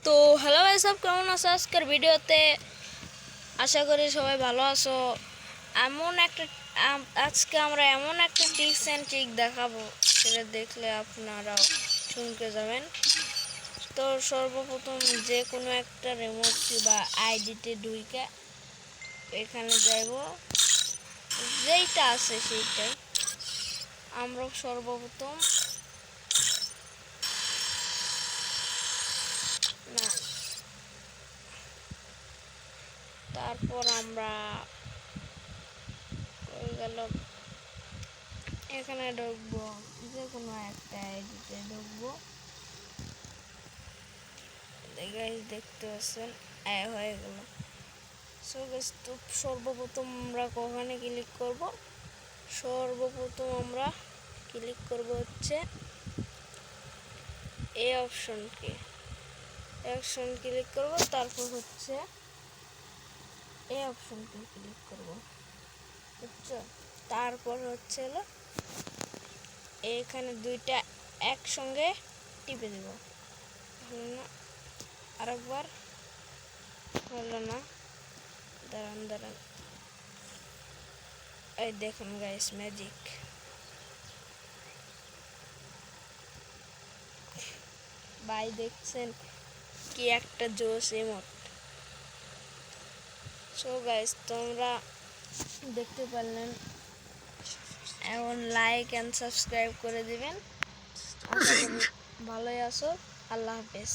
তো হ্যালো ভাই সব কেমন আছো? আজকের ভিডিওতে আশা করি সবাই ভালো আছো। আজকে আমরা এমন একটা টিপস অ্যান্ড ট্রিক দেখাবো, সেটা দেখলে আপনারাও চমকে যাবেন। তো সর্বপ্রথম যে কোনো একটা রিমোট বা আইডিতে ঢুকে এখানে যাইব, যেইটা আছে সেইটাই আমরা সর্বপ্রথম না তারপর আমরা এখানে ঢুকবো, যে কোনো একটা আইডিতে ঢুকবো। গাইস দেখতে পাচ্ছেন হয়ে গেল। সো গাইস, তো সর্বপ্রথম আমরা ওখানে ক্লিক করব। সর্বপ্রথম আমরা ক্লিক করব হচ্ছে এই অপশন ক্লিক করব। তারপর হচ্ছে এই অপশনকে ক্লিক করব, বুঝছো? তারপর হচ্ছে হলো এখানে দুইটা একসঙ্গে টিপে দেব। আরেকবার হলো না, দাঁড়ান এই দেখুন গাইস, ম্যাজিক। ভাই দেখছেন কি একটা জোশ ইমোট। সো গাইস, তোমরা দেখতে পারলেন, এখন লাইক এন্ড সাবস্ক্রাইব করে দিবেন। ভালোই আছো। আল্লাহ হাফেজ।